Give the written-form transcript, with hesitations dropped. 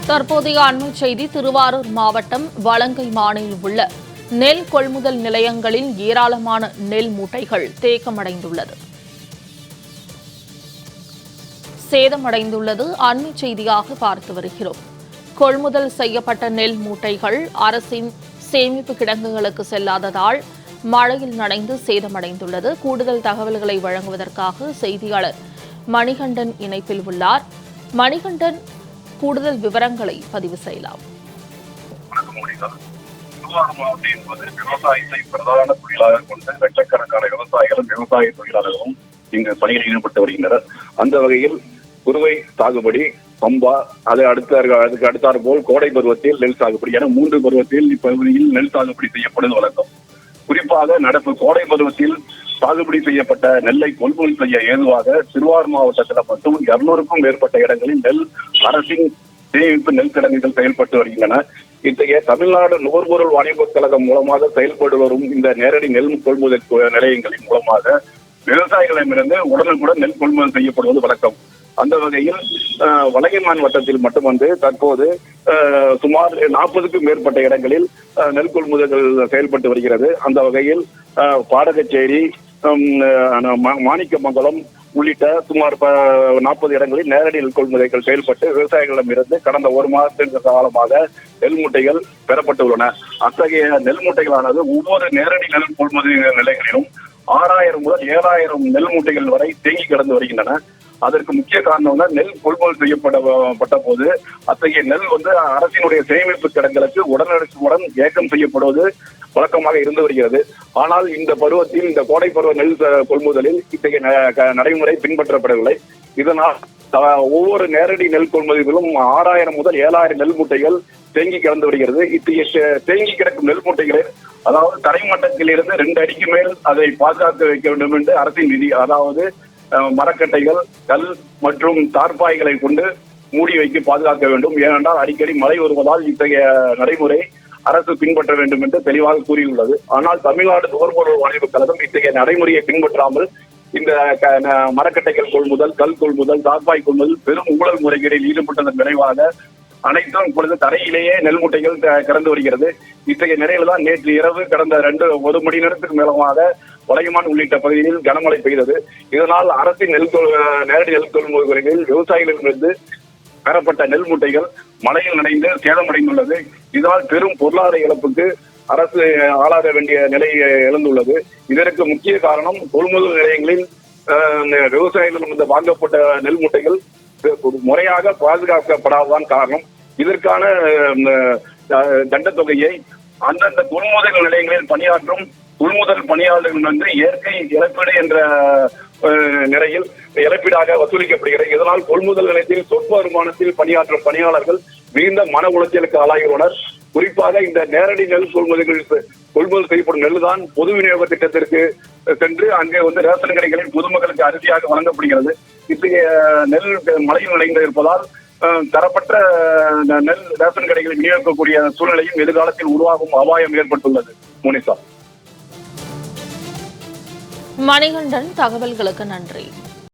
தற்போதைய அண்மை செய்தி திருவாரூர் மாவட்டம் வலங்கைமானில் உள்ள நெல் கொள்முதல் நிலையங்களில் ஏராளமான நெல் மூட்டைகள் தேக்கமடைந்துள்ளது. சேதமடைந்துள்ளது அண்மை செய்தியாக பார்த்து வருகிறோம். கொள்முதல் செய்யப்பட்ட நெல் மூட்டைகள் அரசின் சேமிப்பு கிடங்குகளுக்கு செல்லாததால் மழையில் நனைந்து சேதமடைந்துள்ளது. கூடுதல் தகவல்களை வழங்குவதற்காக செய்தியாளர் மணிகண்டன் இணைப்பில் உள்ளார். மணிகண்டன், கூடுதல் விவரங்களை பதிவு செய்யலாம். திருவாரூர் மாவட்டம் என்பது விவசாயத்தை பிரதான தொழிலாக கொண்ட லட்சக்கணக்கான விவசாயிகளும் விவசாய தொழிலாளர்களும் இங்கு பணியில் ஈடுபட்டு வருகின்றனர். அந்த வகையில் குறுவை சாகுபடி, பம்பா, அதுக்கு அடுத்தாறு போல் கோடை பருவத்தில் நெல் சாகுபடி என 3 பருவத்தில் இப்பகுதியில் நெல் சாகுபடி செய்யப்படுவது வழக்கம். குறிப்பாக நடப்பு கோடை பருவத்தில் சாகுபடி செய்யப்பட்ட நெல்லை கொள்முதல் செய்ய ஏதுவாக திருவாரூர் மாவட்டத்தில் மட்டும் 200க்கும் மேற்பட்ட இடங்களில் நெல் அரசின் சேமிப்பு நெல் கிடங்குகள் செயல்பட்டு வருகின்றன. இத்தகைய தமிழ்நாடு நுகர்பொருள் வாணிபக் கழகம் மூலமாக செயல்பட்டு வரும் இந்த நேரடி நெல் கொள்முதல் நிலையங்களின் மூலமாக விவசாயிகளிடமிருந்து உடனுக்குடன் நெல் கொள்முதல் செய்யப்படுவது வழக்கம். அந்த வகையில் வலங்கைமான் வட்டத்தில் மட்டும் தற்போது சுமார் 40க்கும் மேற்பட்ட இடங்களில் நெல் கொள்முதல்கள் செயல்பட்டு வருகிறது. அந்த வகையில் பாடகச்சேரி, மாணிக்கமங்கலம் உள்ளிட்ட சுமார் 40 இடங்களில் நேரடி நெல் கொள்முதல்கள் செயல்பட்டு விவசாயிகளிடமிருந்து கடந்த 1 மாதத்திற்கு காலமாக நெல் மூட்டைகள் பெறப்பட்டுள்ளன. அத்தகைய நெல் மூட்டைகளானது ஒவ்வொரு நேரடி நெல் கொள்முதல் நிலையங்களிலும் 6000 முதல் 7000 நெல் மூட்டைகள் வரை தேங்கி கிடந்து வருகின்றன. அதற்கு முக்கிய காரணம் நெல் கொள்முதல் செய்யப்பட்ட போது அத்தகைய நெல் அரசினுடைய சேமிப்பு கிடங்களுக்கு உடனுக்குடன் ஏக்கம் செய்யப்படுவது வழக்கமாக இருந்து வருகிறது. ஆனால் இந்த பருவத்தில், இந்த கோடை பருவ நெல் கொள்முதலில் இத்தகைய நடைமுறை பின்பற்றப்படவில்லை. இதனால் ஒவ்வொரு நேரடி நெல் கொள்முதலிலும் 6000 முதல் 7000 நெல் மூட்டைகள் தேங்கி கிடந்து வருகிறது. இத்தகைய தேங்கி கிடக்கும் நெல் மூட்டைகளை அதாவது தரைமட்டத்தில் இருந்து 2 அடிக்கு மேல் அதை பாதுகாத்து வைக்க வேண்டும் என்று அரசின் விதி. அதாவது மரக்கட்டைகள், கல் மற்றும் தார்பாய்களை கொண்டு மூடி வைத்து பாதுகாக்க வேண்டும். ஏனென்றால் அடிக்கடி மழை வருவதால் இத்தகைய நடைமுறை அரசு பின்பற்ற வேண்டும் என்று தெளிவாக கூறியுள்ளது. ஆனால் தமிழ்நாடு நுகர்பொருள் வாணிபக் கழகம் இத்தகைய நடைமுறையை பின்பற்றாமல் இந்த மரக்கட்டைகள் கொள்முதல், கல் கொள்முதல், தார்பாய் கொள்முதல் பெரும் ஊழல் முறைகேடில் ஈடுபட்டதன் விளைவாக அனைத்தும் இப்பொழுது தரையிலேயே நெல் மூட்டைகள் கிடந்து வருகிறது. இத்தகைய நிலையில தான் நேற்று இரவு கடந்த 1 மணி நேரத்துக்கு மேலமாக வலங்கைமான் உள்ளிட்ட பகுதியில் கனமழை பெய்தது. இதனால் அரசின் நேரடி நெல் கொள்முதல்களில் விவசாயிகளிடமிருந்து பெறப்பட்ட நெல் மூட்டைகள் மழையில் நனைந்து சேதமடைந்துள்ளது. இதனால் பெரும் பொருளாதார இழப்புக்கு அரசு ஆளாக வேண்டிய நிலை எழுந்துள்ளது. இதற்கு முக்கிய காரணம் கொள்முதல் நிலையங்களில் விவசாயிகளிடமிருந்து வாங்கப்பட்ட நெல் மூட்டைகள் முறையாக பாதுகாக்கப்படாததான் காரணம். இதற்கான தண்டத்தொகையை அந்தந்த கொள்முதல் நிலையங்களில் பணியாற்றும் கொள்முதல் பணியாளர்கள் இயற்கை இழப்பீடு என்ற நிலையில் இழப்பீடாக வசூலிக்கப்படுகிறது. இதனால் கொள்முதல் நிலையத்தில் சொற்ப வருமானத்தில் பணியாற்றும் பணியாளர்கள் மிகுந்த மன உளைச்சலுக்கு ஆளாகியுள்ளனர். குறிப்பாக இந்த நேரடி நெல் கொள்முதல் செய்யப்படும் நெல் தான் பொது விநியோக திட்டத்திற்கு சென்று அங்கே ரேஷன் கடைகளில் பொதுமக்களுக்கு அரிசியாக வழங்கப்படுகிறது. இத்தகைய நெல் மழையில் நனைந்து இருப்பதால் தரப்பட்ட நெல் ரேஷன் கடைகளில் விநியோகிக்கக்கூடிய சூழ்நிலையும் எதிர்காலத்தில் உருவாகும் அபாயம் ஏற்பட்டுள்ளது. முனிசா. மணிகண்டன், தகவல்களுக்கு நன்றி.